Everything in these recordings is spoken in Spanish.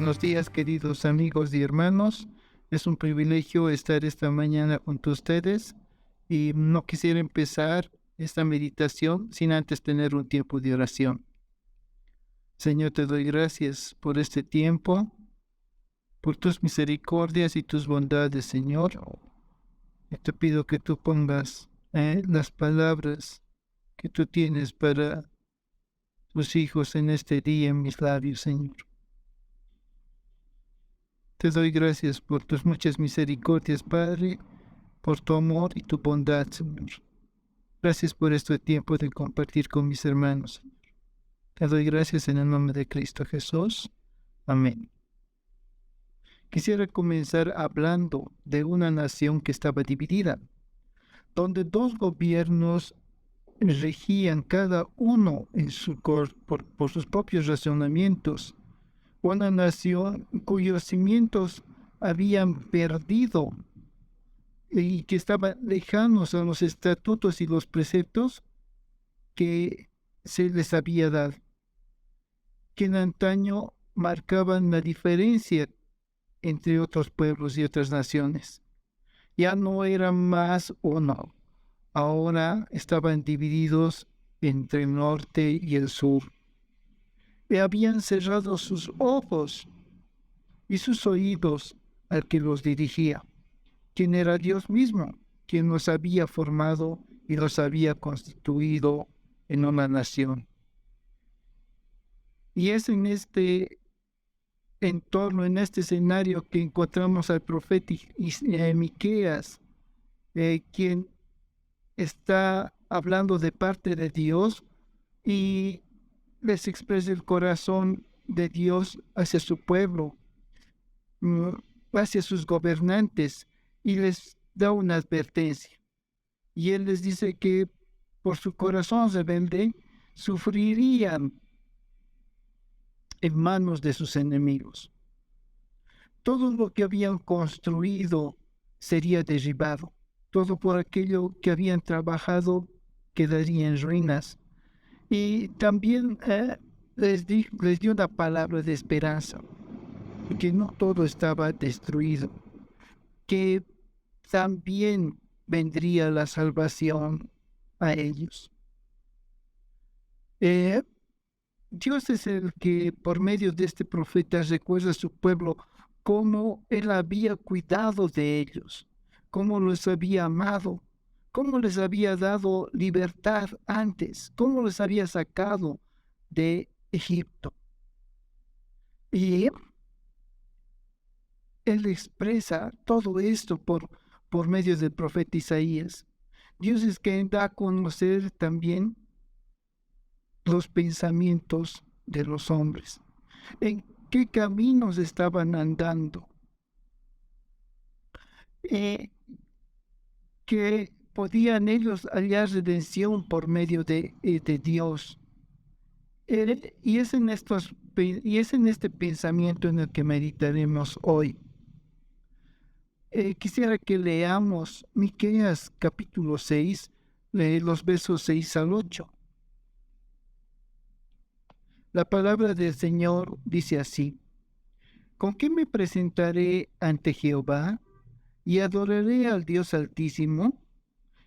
buenos días, queridos amigos y hermanos. Es un privilegio estar esta mañana junto a ustedes y no quisiera empezar esta meditación sin antes tener un tiempo de oración. Señor, te doy gracias por este tiempo, por tus misericordias y tus bondades, Señor. Y te pido que tú pongas las palabras que tú tienes para tus hijos en este día en mis labios, Señor. Te doy gracias por tus muchas misericordias, Padre, por tu amor y tu bondad, Señor. Gracias por este tiempo de compartir con mis hermanos. Te doy gracias en el nombre de Cristo Jesús. Amén. Quisiera comenzar hablando de una nación que estaba dividida, donde dos gobiernos regían cada uno en por sus propios razonamientos. Una nación cuyos cimientos habían perdido y que estaban lejanos a los estatutos y los preceptos que se les había dado, que en antaño marcaban la diferencia entre otros pueblos y otras naciones. Ya no era más uno, ahora estaban divididos entre el norte y el sur. Y habían cerrado sus ojos y sus oídos al que los dirigía, quien era Dios mismo, quien los había formado y los había constituido en una nación. Y es en este entorno, en este escenario, que encontramos al profeta Miqueas, quien está hablando de parte de Dios y les expresa el corazón de Dios hacia su pueblo, hacia sus gobernantes, y les da una advertencia. Y él les dice que por su corazón rebelde sufrirían en manos de sus enemigos. Todo lo que habían construido sería derribado. Todo por aquello que habían trabajado quedaría en ruinas. Y también les dio una palabra de esperanza, que no todo estaba destruido, que también vendría la salvación a ellos. Dios es el que por medio de este profeta recuerda a su pueblo cómo Él había cuidado de ellos, cómo los había amado, cómo les había dado libertad antes, cómo les había sacado de Egipto. Y Él expresa todo esto por medio del profeta Isaías. Dios es quien da a conocer también los pensamientos de los hombres, en qué caminos estaban andando, que podían ellos hallar redención por medio de Dios. Y es en este pensamiento en el que meditaremos hoy. Quisiera que leamos Miqueas capítulo 6, los versos 6 al 8. La palabra del Señor dice así: ¿Con qué me presentaré ante Jehová y adoraré al Dios Altísimo?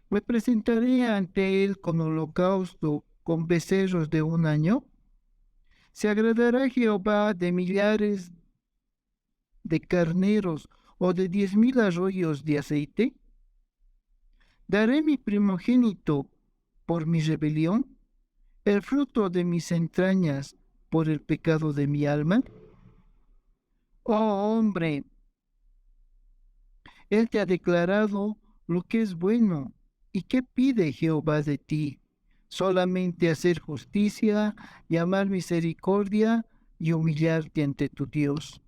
¿Me presentaré ante Él con holocausto, con becerros de un año? ¿Se agradará Jehová de millares de carneros o de 10,000 arroyos de aceite? ¿Daré mi primogénito por mi rebelión, el fruto de mis entrañas por el pecado de mi alma? Oh hombre, Él te ha declarado lo que es bueno. ¿Y qué pide Jehová de ti? Solamente hacer justicia, llamar misericordia y humillarte ante tu Dios.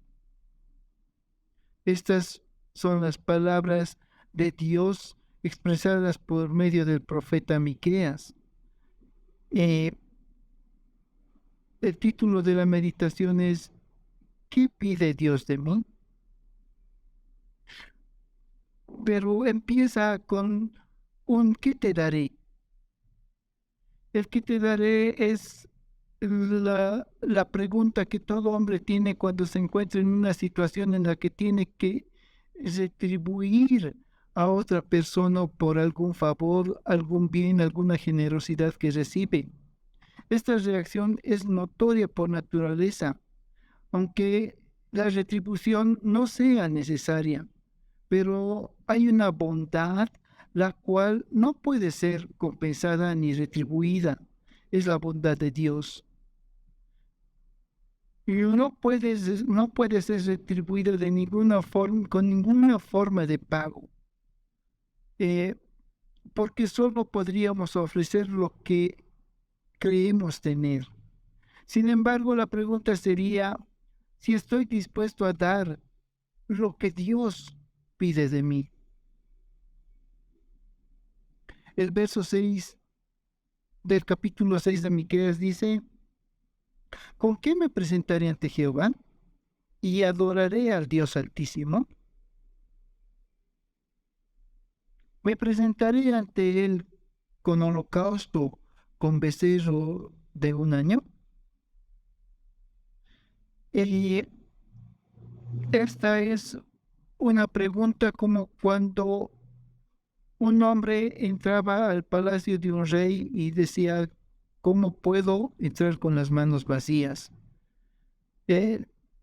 Estas son las palabras de Dios expresadas por medio del profeta Miqueas. El título de la meditación es ¿qué pide Dios de mí? Pero empieza con un ¿qué te daré? El que te daré es la pregunta que todo hombre tiene cuando se encuentra en una situación en la que tiene que retribuir a otra persona por algún favor, algún bien, alguna generosidad que recibe. Esta reacción es notoria por naturaleza, aunque la retribución no sea necesaria, pero hay una bondad la cual no puede ser compensada ni retribuida. Es la bondad de Dios. Y no puede ser retribuido de ninguna forma, con ninguna forma de pago, eh, porque solo podríamos ofrecer lo que creemos tener. Sin embargo, la pregunta sería si estoy dispuesto a dar lo que Dios pide de mí. El verso 6 del capítulo 6 de Miqueas dice: ¿con qué me presentaré ante Jehová y adoraré al Dios Altísimo? Me presentaré ante Él con holocausto, con becerro de un año. Y esta es una pregunta como cuando un hombre entraba al palacio de un rey y decía: ¿cómo puedo entrar con las manos vacías?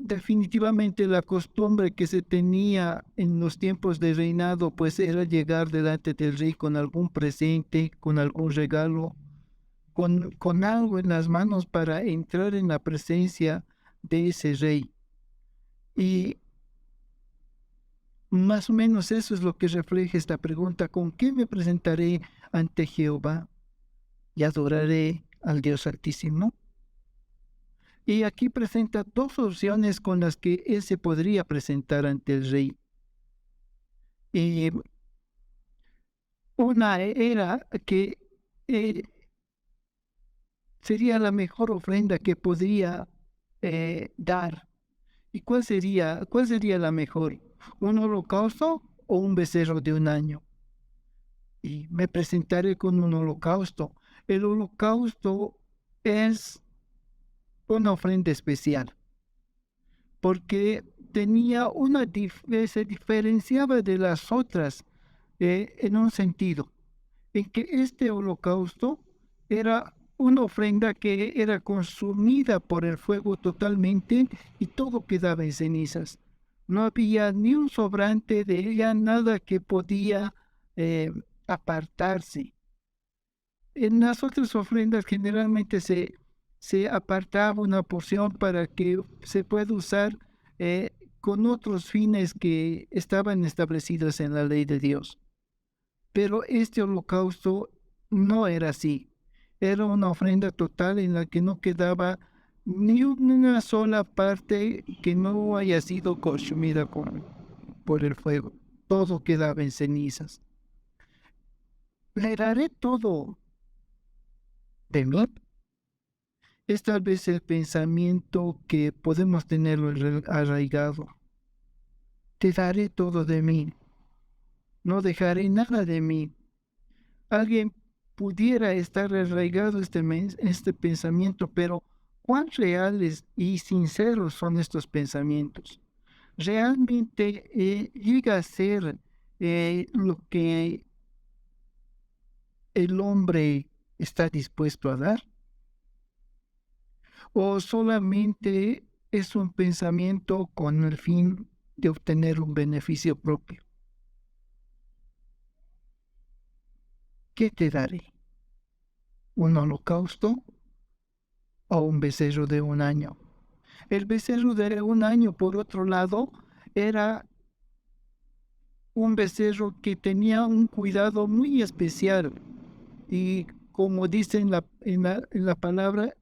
Definitivamente la costumbre que se tenía en los tiempos de reinado pues era llegar delante del rey con algún presente, con algún regalo, con algo en las manos para entrar en la presencia de ese rey. Y más o menos eso es lo que refleja esta pregunta: ¿con qué me presentaré ante Jehová y adoraré al Dios Altísimo? Y aquí presenta dos opciones con las que él se podría presentar ante el rey. Y una era que eh, sería la mejor ofrenda que podría dar. ¿Y cuál sería la mejor? ¿Un holocausto o un becerro de un año? Y me presentaré con un holocausto. El holocausto es una ofrenda especial, porque tenía se diferenciaba de las otras en un sentido, en que este holocausto era una ofrenda que era consumida por el fuego totalmente y todo quedaba en cenizas. No había ni un sobrante de ella, nada que podía apartarse. En las otras ofrendas generalmente se apartaba una porción para que se pueda usar con otros fines que estaban establecidos en la ley de Dios. Pero este holocausto no era así. Era una ofrenda total en la que no quedaba ni una sola parte que no haya sido consumida por el fuego. Todo quedaba en cenizas. Le daré todo de mí. Es tal vez el pensamiento que podemos tenerlo arraigado. Te daré todo de mí. No dejaré nada de mí. Alguien pudiera estar arraigado este pensamiento, pero ¿cuán reales y sinceros son estos pensamientos? ¿Realmente llega a ser lo que el hombre está dispuesto a dar? ¿O solamente es un pensamiento con el fin de obtener un beneficio propio? ¿Qué te daré? ¿Un holocausto o un becerro de un año? El becerro de un año, por otro lado, era un becerro que tenía un cuidado muy especial. Y como dice en la palabra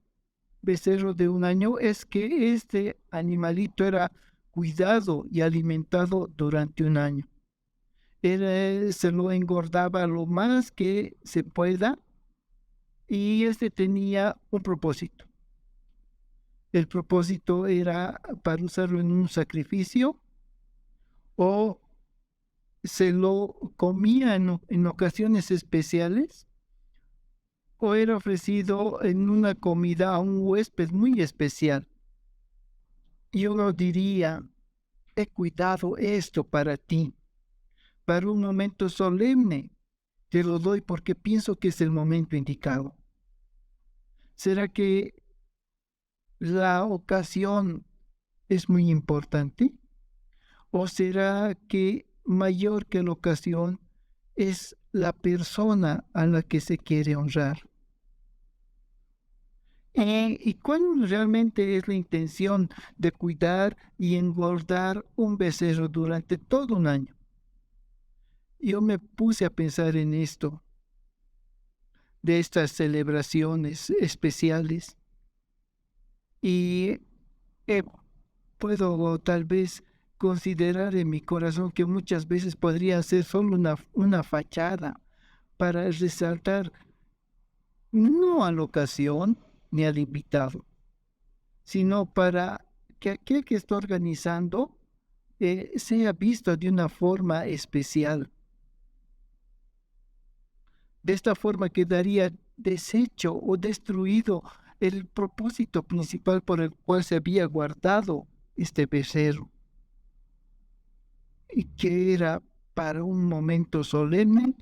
becerro de un año, es que este animalito era cuidado y alimentado durante un año. Se lo engordaba lo más que se pueda y este tenía un propósito. El propósito era para usarlo en un sacrificio o se lo comía en ocasiones especiales o era ofrecido en una comida a un huésped muy especial. Y uno diría, he cuidado esto para ti, para un momento solemne, te lo doy porque pienso que es el momento indicado. ¿Será que la ocasión es muy importante? ¿O será que mayor que la ocasión es la persona a la que se quiere honrar? ¿Y cuál realmente es la intención de cuidar y engordar un becerro durante todo un año? Yo me puse a pensar en esto, de estas celebraciones especiales, y eh, puedo tal vez considerar en mi corazón que muchas veces podría ser solo una fachada para resaltar no a la ocasión ni al invitado, sino para que aquel que está organizando sea visto de una forma especial. De esta forma quedaría deshecho o destruido el propósito principal por el cual se había guardado este becerro, y que era para un momento solemne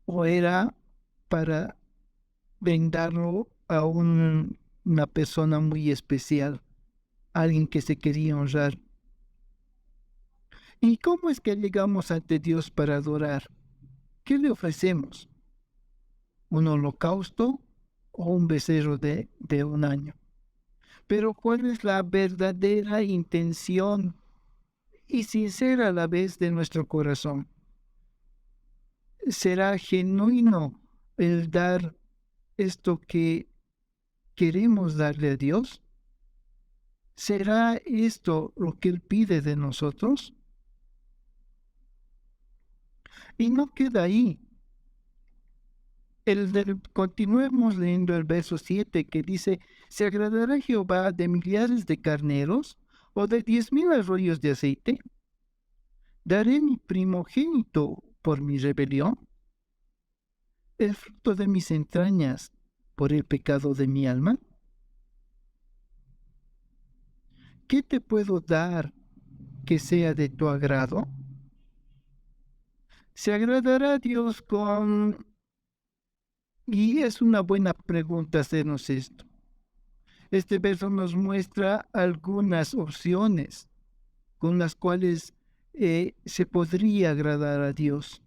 o era para brindarlo a una persona muy especial, alguien que se quería honrar. ¿Y cómo es que llegamos ante Dios para adorar? ¿Qué le ofrecemos? ¿Un holocausto o un becerro de un año? Pero ¿cuál es la verdadera intención y sincera a la vez de nuestro corazón? ¿Será genuino el dar esto que queremos darle a Dios? ¿Será esto lo que Él pide de nosotros? Y no queda ahí. Continuemos leyendo el verso 7 que dice, ¿se agradará Jehová de millares de carneros o de 10,000 arroyos de aceite? ¿Daré mi primogénito por mi rebelión? ¿El fruto de mis entrañas por el pecado de mi alma? ¿Qué te puedo dar que sea de tu agrado? ¿Se agradará Dios con...? Y es una buena pregunta hacernos esto. Este verso nos muestra algunas opciones con las cuales se podría agradar a Dios.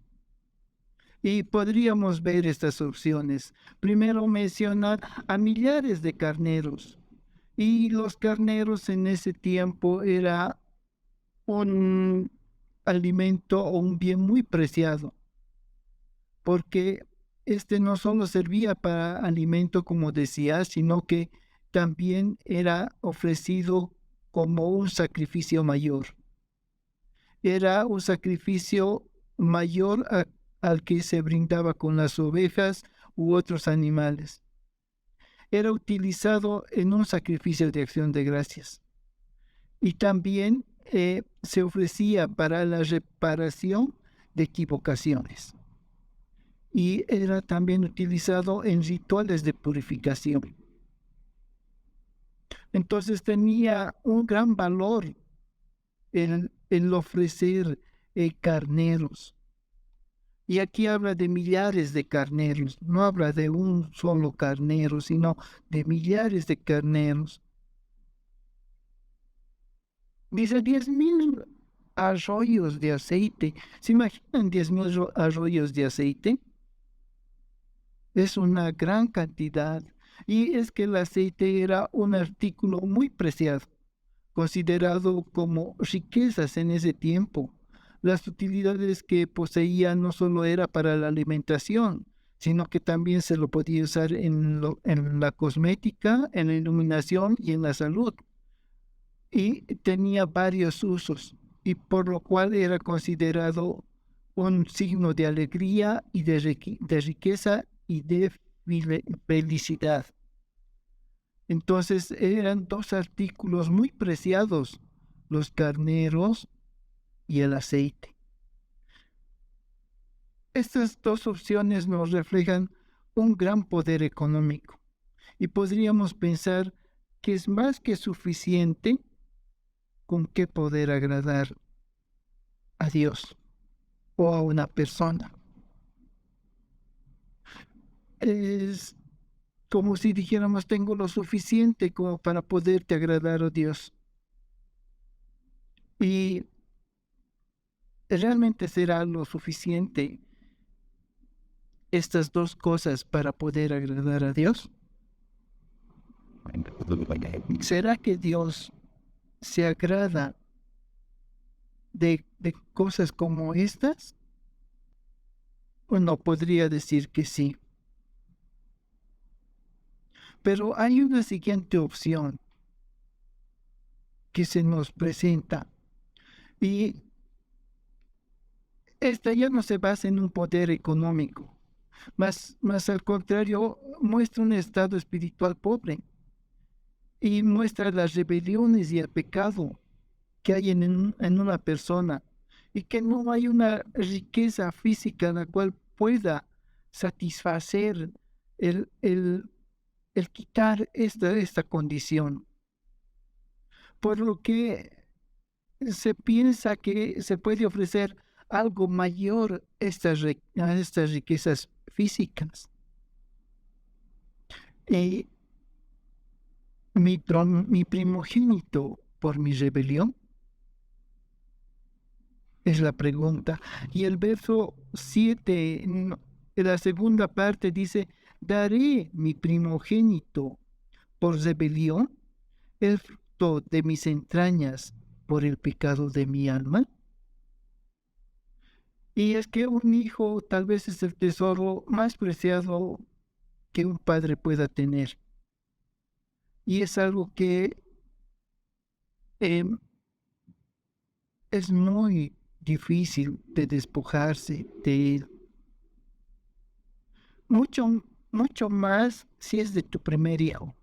Y podríamos ver estas opciones. Primero mencionar a millares de carneros. Y los carneros en ese tiempo era un alimento o un bien muy preciado, porque este no solo servía para alimento, como decía, sino que también era ofrecido como un sacrificio mayor. Era un sacrificio mayor al que se brindaba con las ovejas u otros animales. Era utilizado en un sacrificio de acción de gracias. Y también se ofrecía para la reparación de equivocaciones. Y era también utilizado en rituales de purificación. Entonces tenía un gran valor el ofrecer carneros. Y aquí habla de millares de carneros, no habla de un solo carnero, sino de millares de carneros. Dice 10,000 arroyos de aceite. ¿Se imaginan 10,000 arroyos de aceite? Es una gran cantidad. Y es que el aceite era un artículo muy preciado, considerado como riquezas en ese tiempo. Las utilidades que poseía no solo era para la alimentación, sino que también se lo podía usar en la cosmética, en la iluminación y en la salud. Y tenía varios usos, y por lo cual era considerado un signo de alegría y de riqueza y de felicidad. Entonces eran dos artículos muy preciados, los carneros y el aceite. Estas dos opciones nos reflejan un gran poder económico. Y podríamos pensar que es más que suficiente con qué poder agradar a Dios o a una persona. Es como si dijéramos, tengo lo suficiente como para poderte agradar, oh Dios. Y realmente será lo suficiente estas dos cosas para poder agradar a Dios. ¿Será que Dios se agrada de cosas como estas? Uno podría decir que sí. Pero hay una siguiente opción que se nos presenta, y esta ya no se basa en un poder económico, más al contrario, muestra un estado espiritual pobre y muestra las rebeliones y el pecado que hay en una persona, y que no hay una riqueza física la cual pueda satisfacer el, el, el quitar esta condición. Por lo que se piensa que se puede ofrecer algo mayor a estas riquezas físicas. Y mi primogénito por mi rebelión es la pregunta. Y el verso 7, en la segunda parte dice, daré mi primogénito por rebelión, el fruto de mis entrañas por el pecado de mi alma. Y es que un hijo tal vez es el tesoro más preciado que un padre pueda tener. Y es algo que em, es muy difícil de despojarse de él. Mucho, mucho más si es de tu primer hijo.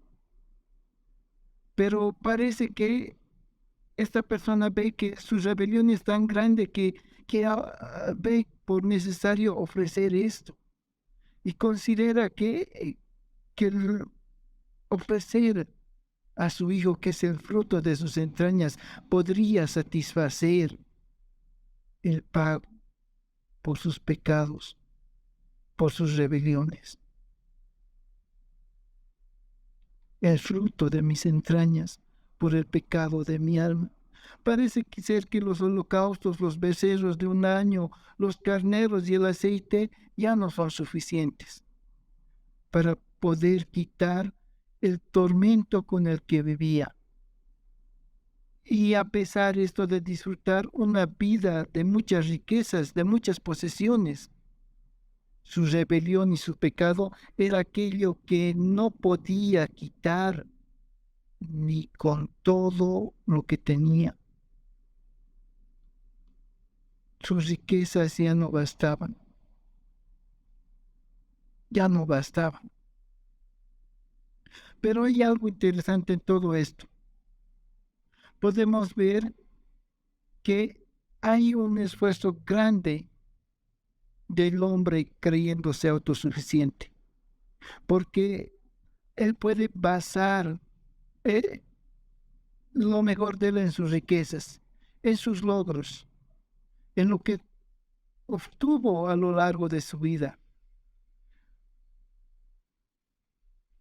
Pero parece que esta persona ve que su rebelión es tan grande que ve por necesario ofrecer esto. Y considera que el ofrecer a su hijo, que es el fruto de sus entrañas, podría satisfacer el pago por sus pecados, por sus rebeliones. El fruto de mis entrañas por el pecado de mi alma. Parece ser que los holocaustos, los becerros de un año, los carneros y el aceite ya no son suficientes para poder quitar el tormento con el que vivía. Y a pesar esto de disfrutar una vida de muchas riquezas, de muchas posesiones, su rebelión y su pecado era aquello que no podía quitar ni con todo lo que tenía. Sus riquezas ya no bastaban. Ya no bastaban. Pero hay algo interesante en todo esto. Podemos ver que hay un esfuerzo grande del hombre creyéndose autosuficiente, porque él puede basar eh, lo mejor de él en sus riquezas, en sus logros, en lo que obtuvo a lo largo de su vida.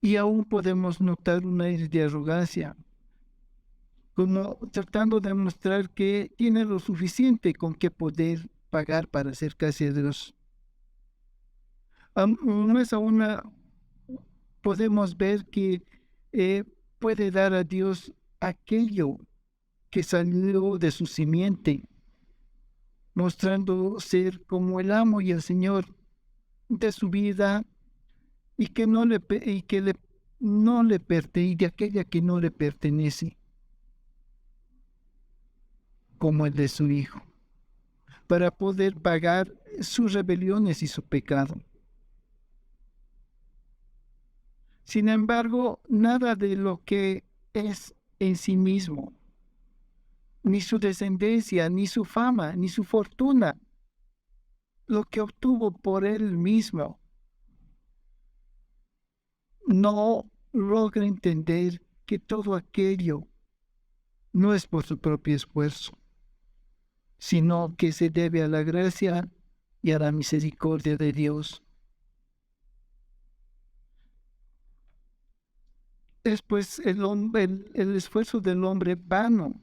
Y aún podemos notar un aire de arrogancia, como tratando de mostrar que tiene lo suficiente con que poder pagar para acercarse a Dios. Más aún podemos ver que puede dar a Dios aquello que salió de su simiente, mostrando ser como el amo y el Señor de su vida, y que no le pertenece, y de aquella que no le pertenece, como el de su Hijo, para poder pagar sus rebeliones y su pecado. Sin embargo, nada de lo que es en sí mismo, ni su descendencia, ni su fama, ni su fortuna, lo que obtuvo por él mismo, no logra entender que todo aquello no es por su propio esfuerzo, sino que se debe a la gracia y a la misericordia de Dios. Es pues el esfuerzo del hombre vano,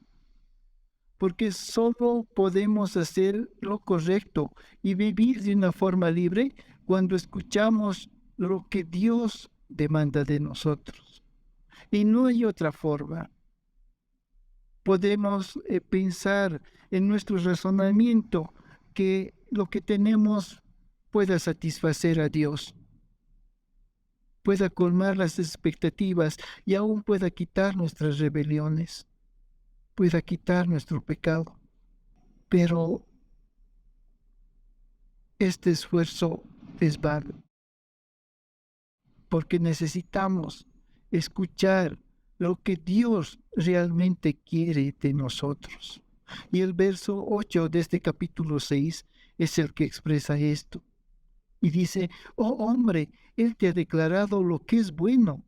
porque solo podemos hacer lo correcto y vivir de una forma libre cuando escuchamos lo que Dios demanda de nosotros. Y no hay otra forma. Podemos pensar en nuestro razonamiento que lo que tenemos pueda satisfacer a Dios, pueda colmar las expectativas y aún pueda quitar nuestras rebeliones, pueda quitar nuestro pecado. Pero este esfuerzo es vano, porque necesitamos escuchar lo que Dios realmente quiere de nosotros. Y el verso 8 de este capítulo 6 es el que expresa esto. Y dice, oh hombre, Él te ha declarado lo que es bueno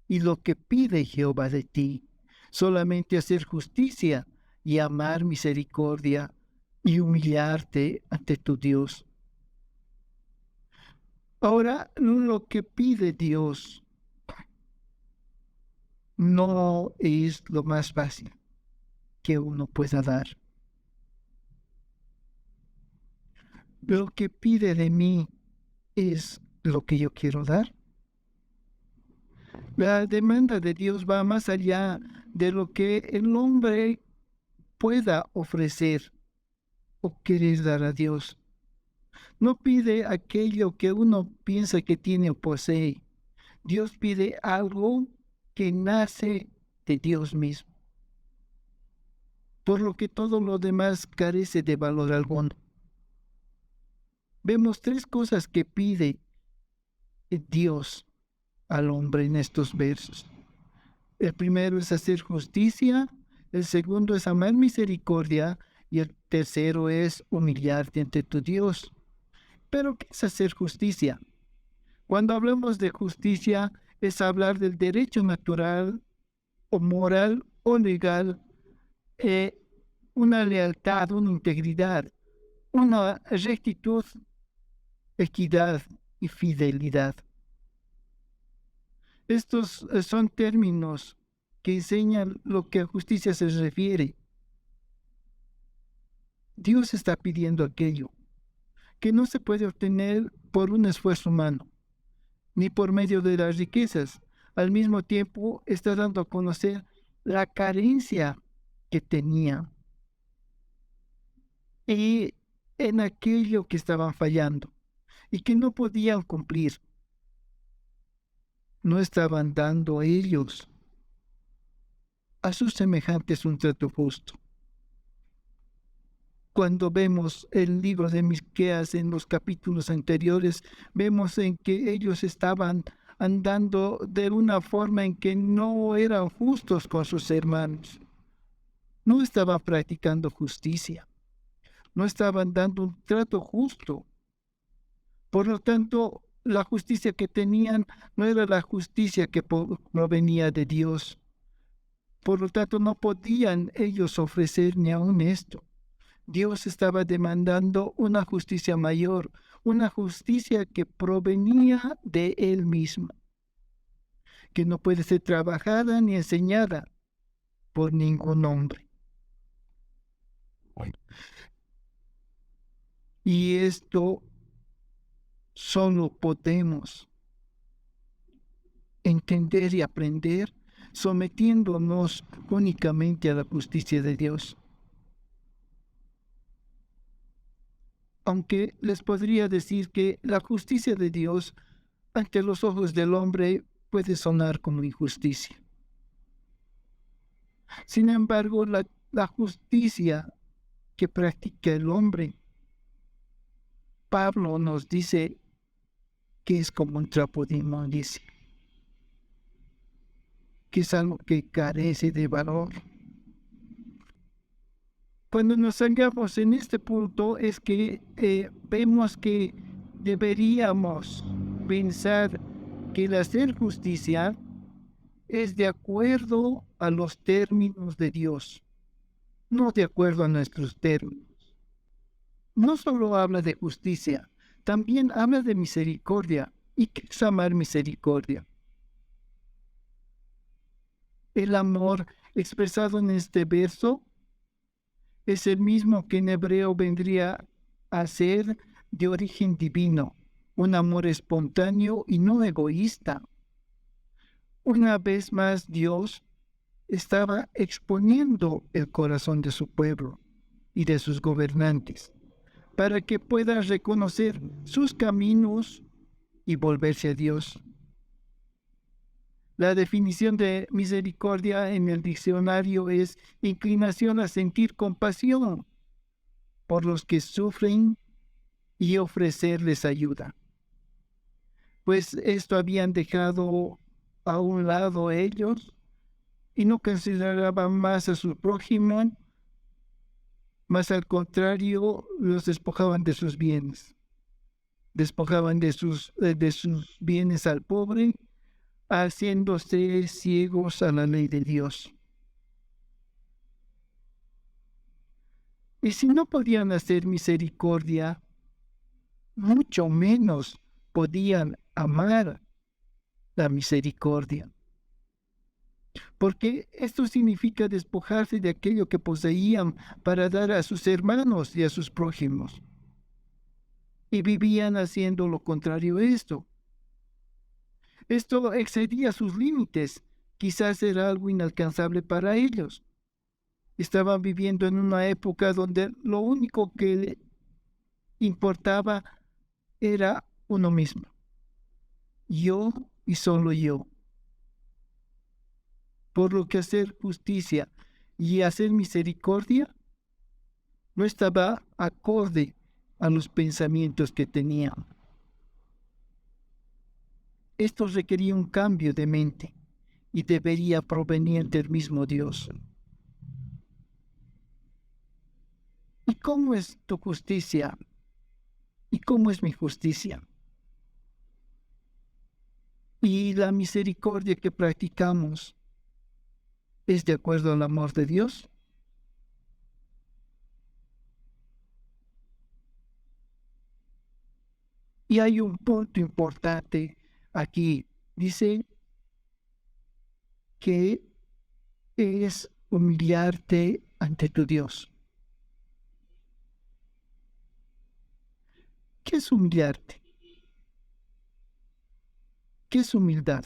y lo que pide Jehová de ti, solamente hacer justicia y amar misericordia y humillarte ante tu Dios. Ahora, lo que pide Dios no es lo más fácil que uno pueda dar. Lo que pide de mí es lo que yo quiero dar. La demanda de Dios va más allá de lo que el hombre pueda ofrecer o querer dar a Dios. No pide aquello que uno piensa que tiene o posee. Dios pide algo que nace de Dios mismo, por lo que todo lo demás carece de valor alguno. Vemos tres cosas que pide Dios al hombre en estos versos. El primero es hacer justicia, el segundo es amar misericordia y el tercero es humillarte ante tu Dios. ¿Pero qué es hacer justicia? Cuando hablamos de justicia es hablar del derecho natural o moral o legal, una lealtad, una integridad, una rectitud, equidad y fidelidad. Estos son términos que enseñan lo que a justicia se refiere. Dios está pidiendo aquello que no se puede obtener por un esfuerzo humano, ni por medio de las riquezas. Al mismo tiempo está dando a conocer la carencia que tenía y en aquello que estaban fallando y que no podían cumplir. No estaban dando a ellos, a sus semejantes, un trato justo. Cuando vemos el libro de Miqueas en los capítulos anteriores, vemos en que ellos estaban andando de una forma en que no eran justos con sus hermanos. No estaban practicando justicia. No estaban dando un trato justo. Por lo tanto, la justicia que tenían no era la justicia que provenía de Dios. Por lo tanto, no podían ellos ofrecer ni aun esto. Dios estaba demandando una justicia mayor, una justicia que provenía de Él mismo, que no puede ser trabajada ni enseñada por ningún hombre. Y esto solo podemos entender y aprender sometiéndonos únicamente a la justicia de Dios. Aunque les podría decir que la justicia de Dios ante los ojos del hombre puede sonar como injusticia. Sin embargo, la justicia que practica el hombre, Pablo nos dice que es como un trapo de inmundicia, que es algo que carece de valor. Cuando nos hallamos en este punto es que vemos que deberíamos pensar que el hacer justicia es de acuerdo a los términos de Dios, no de acuerdo a nuestros términos. No solo habla de justicia, también habla de misericordia. ¿Y qué es amar misericordia? El amor expresado en este verso es el mismo que en hebreo vendría a ser de origen divino, un amor espontáneo y no egoísta. Una vez más, Dios estaba exponiendo el corazón de su pueblo y de sus gobernantes para que pueda reconocer sus caminos y volverse a Dios. La definición de misericordia en el diccionario es inclinación a sentir compasión por los que sufren y ofrecerles ayuda. Pues esto habían dejado a un lado ellos y no consideraban más a su prójimo, más al contrario, los despojaban de sus bienes. Despojaban de sus bienes al pobre, haciéndose ciegos a la ley de Dios. Y si no podían hacer misericordia, mucho menos podían amar la misericordia. Porque esto significa despojarse de aquello que poseían para dar a sus hermanos y a sus prójimos. Y vivían haciendo lo contrario a esto. Esto excedía sus límites. Quizás era algo inalcanzable para ellos. Estaban viviendo en una época donde lo único que le importaba era uno mismo. Yo y solo yo. Por lo que hacer justicia y hacer misericordia no estaba acorde a los pensamientos que tenían. Esto requería un cambio de mente y debería provenir del mismo Dios. ¿Y cómo es tu justicia? ¿Y cómo es mi justicia? ¿Y la misericordia que practicamos es de acuerdo al amor de Dios? Y hay un punto importante aquí. Dice que es humillarte ante tu Dios. ¿Qué es humillarte? ¿Qué es humildad?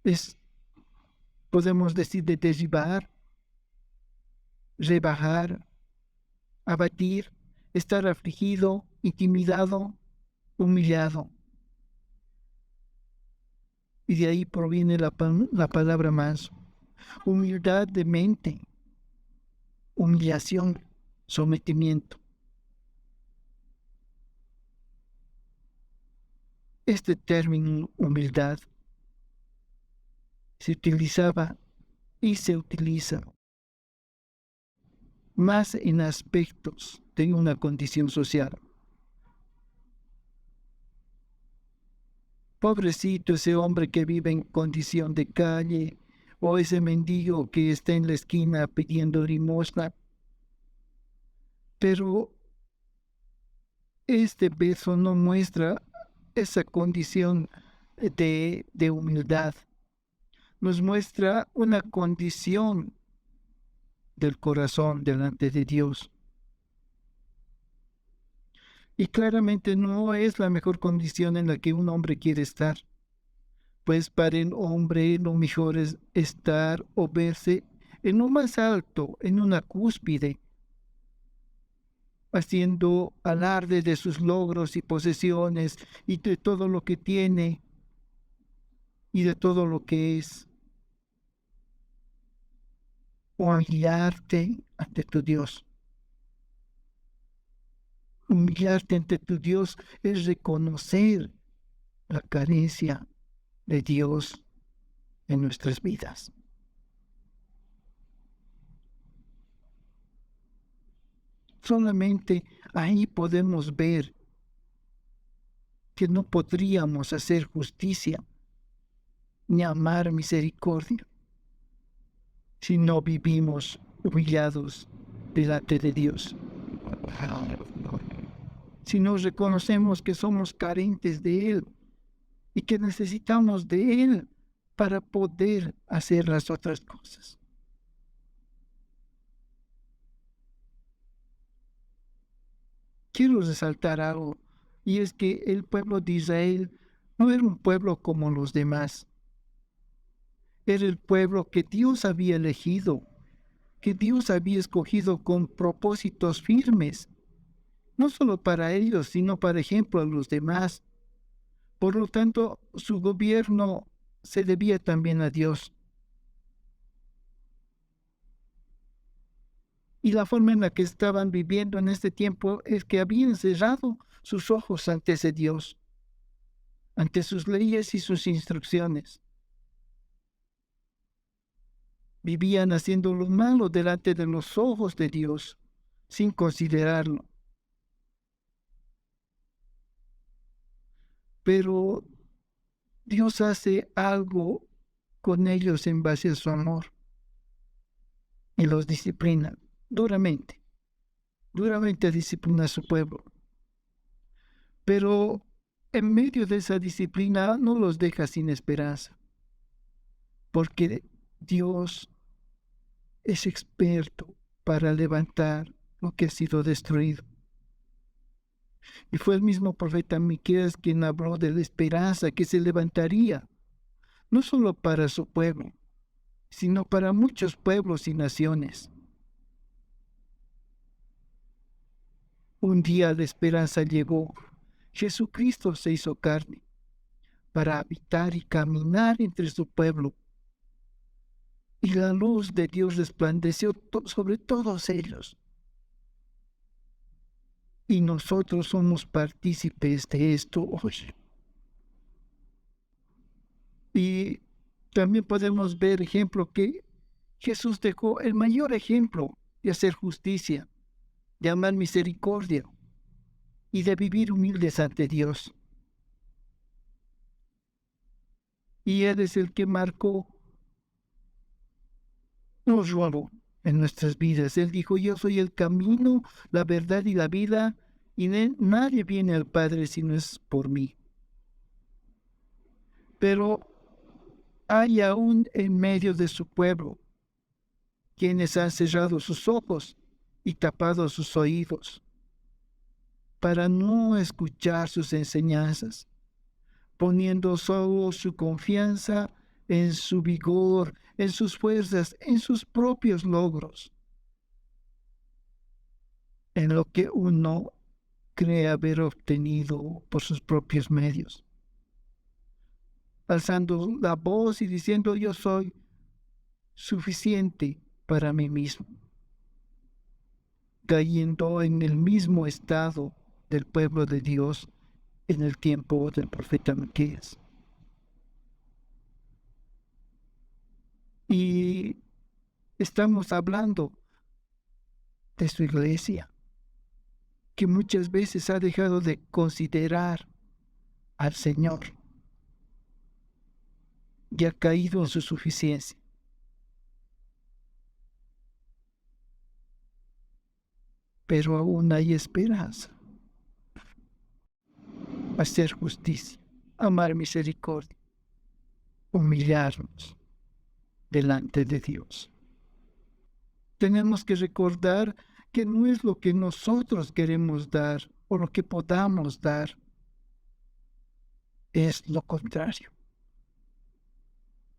Es, podemos decir, de derribar, rebajar, abatir, estar afligido, intimidado, humillado. Y de ahí proviene la palabra manso. Humildad de mente, humillación, sometimiento. Este término humildad se utilizaba y se utiliza más en aspectos de una condición social. Pobrecito ese hombre que vive en condición de calle, o ese mendigo que está en la esquina pidiendo limosna. Pero este verso no muestra esa condición de humildad. Nos muestra una condición del corazón delante de Dios. Y claramente no es la mejor condición en la que un hombre quiere estar. Pues para el hombre lo mejor es estar o verse en lo más alto, en una cúspide, haciendo alarde de sus logros y posesiones y de todo lo que tiene y de todo lo que es. Humillarte ante tu Dios. Humillarte ante tu Dios es reconocer la carencia de Dios en nuestras vidas. Solamente ahí podemos ver que no podríamos hacer justicia ni amar misericordia si no vivimos humillados delante de Dios. Si no reconocemos que somos carentes de Él y que necesitamos de Él para poder hacer las otras cosas. Quiero resaltar algo, y es que el pueblo de Israel no era un pueblo como los demás. Era el pueblo que Dios había elegido, que Dios había escogido con propósitos firmes, no solo para ellos, sino para ejemplo a los demás. Por lo tanto, su gobierno se debía también a Dios. Y la forma en la que estaban viviendo en este tiempo es que habían cerrado sus ojos ante ese Dios, ante sus leyes y sus instrucciones. Vivían haciendo lo malo delante de los ojos de Dios, sin considerarlo. Pero Dios hace algo con ellos en base a su amor y los disciplina duramente. Duramente disciplina a su pueblo. Pero en medio de esa disciplina no los deja sin esperanza, porque Dios es experto para levantar lo que ha sido destruido. Y fue el mismo profeta Miqueas quien habló de la esperanza que se levantaría, no solo para su pueblo, sino para muchos pueblos y naciones. Un día de esperanza llegó. Jesucristo se hizo carne para habitar y caminar entre su pueblo. Y la luz de Dios resplandeció sobre todos ellos. Y nosotros somos partícipes de esto hoy. Y también podemos ver ejemplo que Jesús dejó el mayor ejemplo de hacer justicia, de amar misericordia y de vivir humildes ante Dios. Y Él es el que marcó un rumbo en nuestras vidas. Él dijo, yo soy el camino, la verdad y la vida, y nadie viene al Padre si no es por mí. Pero hay aún en medio de su pueblo quienes han cerrado sus ojos y tapado sus oídos para no escuchar sus enseñanzas, poniendo solo su confianza en su vigor, en sus fuerzas, en sus propios logros, en lo que uno cree haber obtenido por sus propios medios, alzando la voz y diciendo yo soy suficiente para mí mismo, cayendo en el mismo estado del pueblo de Dios en el tiempo del profeta Miqueas. Y estamos hablando de su iglesia, que muchas veces ha dejado de considerar al Señor y ha caído en su suficiencia. Pero aún hay esperanza. Hacer justicia, amar misericordia, humillarnos delante de Dios. Tenemos que recordar que no es lo que nosotros queremos dar o lo que podamos dar, es lo contrario.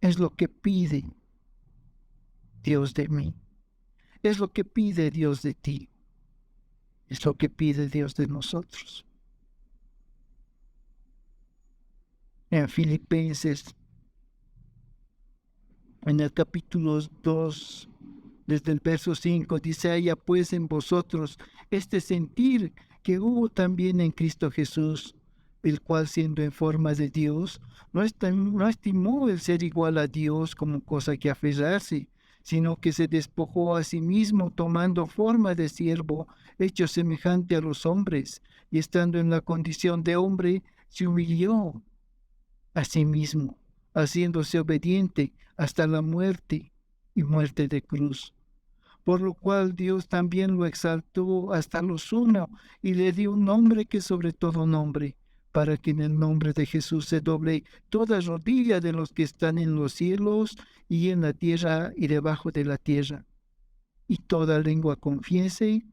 Es lo que pide Dios de mí. Es lo que pide Dios de ti. Es lo que pide Dios de nosotros. En Filipenses, en el capítulo 2, desde el verso 5, dice, haya pues en vosotros este sentir que hubo también en Cristo Jesús, el cual siendo en forma de Dios, no estimó el ser igual a Dios como cosa que aferrarse, sino que se despojó a sí mismo tomando forma de siervo, hecho semejante a los hombres, y estando en la condición de hombre, se humilló a sí mismo, haciéndose obediente hasta la muerte y muerte de cruz. Por lo cual Dios también lo exaltó hasta lo sumo y le dio un nombre que sobre todo nombre, para que en el nombre de Jesús se doble toda rodilla de los que están en los cielos y en la tierra y debajo de la tierra, y toda lengua confiese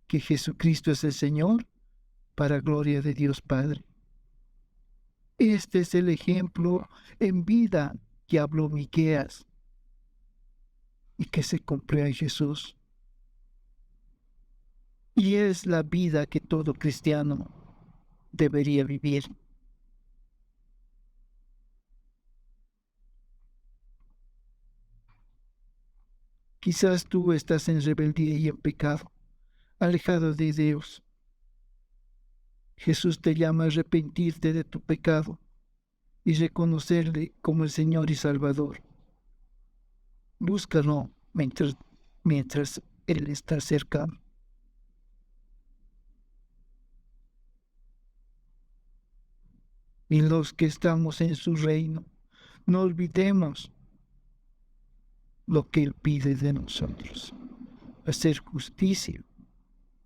que Jesucristo es el Señor, para gloria de Dios Padre. Este es el ejemplo en vida que habló Miqueas y que se cumplió en Jesús. Y es la vida que todo cristiano debería vivir. Quizás tú estás en rebeldía y en pecado, alejado de Dios. Jesús te llama a arrepentirte de tu pecado y reconocerle como el Señor y Salvador. Búscalo mientras Él está cercano. Y los que estamos en su reino, no olvidemos lo que Él pide de nosotros: hacer justicia,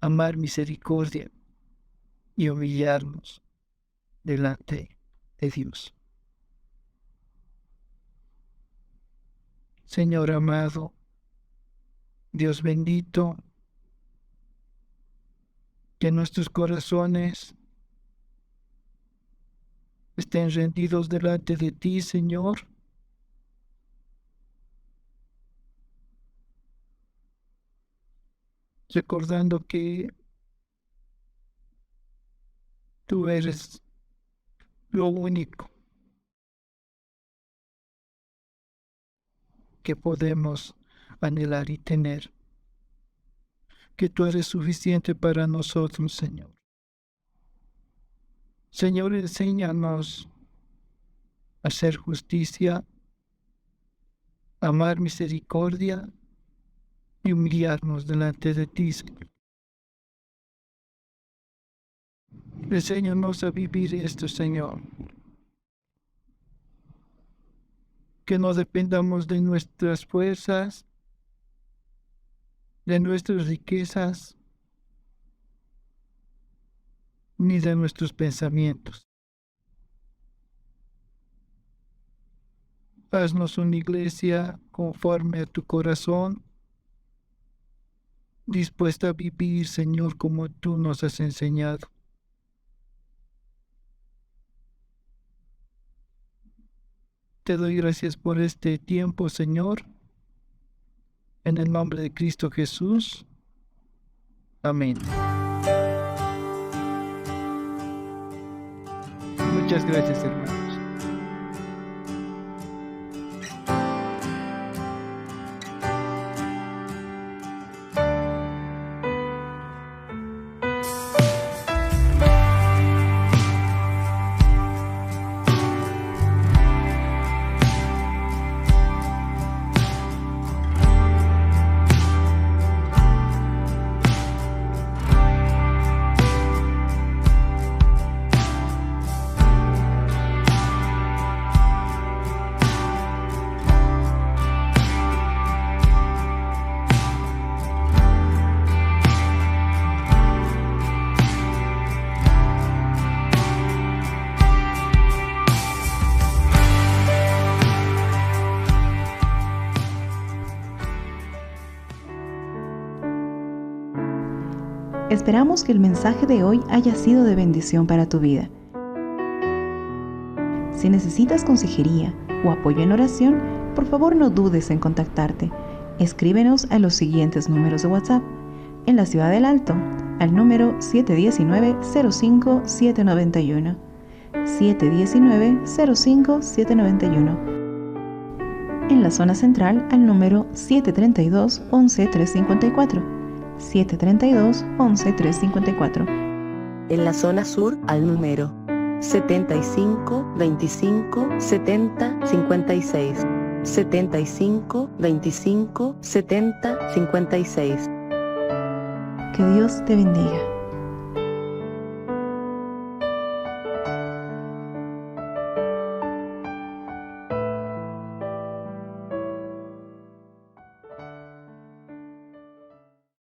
amar misericordia y humillarnos delante de Dios. Señor amado, Dios bendito, que nuestros corazones estén rendidos delante de ti, Señor, recordando que tú eres lo único que podemos anhelar y tener, que tú eres suficiente para nosotros, Señor. Señor, enséñanos a hacer justicia, amar misericordia y humillarnos delante de ti, Señor. Enséñanos a vivir esto, Señor. Que no dependamos de nuestras fuerzas, de nuestras riquezas, ni de nuestros pensamientos. Haznos una iglesia conforme a tu corazón, dispuesta a vivir, Señor, como tú nos has enseñado. Te doy gracias por este tiempo, Señor, en el nombre de Cristo Jesús. Amén. Muchas gracias, hermanos. Esperamos que el mensaje de hoy haya sido de bendición para tu vida. Si necesitas consejería o apoyo en oración, por favor no dudes en contactarte. Escríbenos a los siguientes números de WhatsApp. En la Ciudad del Alto, al número 719-05-791. 719-05-791. En la zona central, al número 732-11354. 732-11354. En la zona sur, al número 75 25 70 56. 75 25 70 56. Que Dios te bendiga.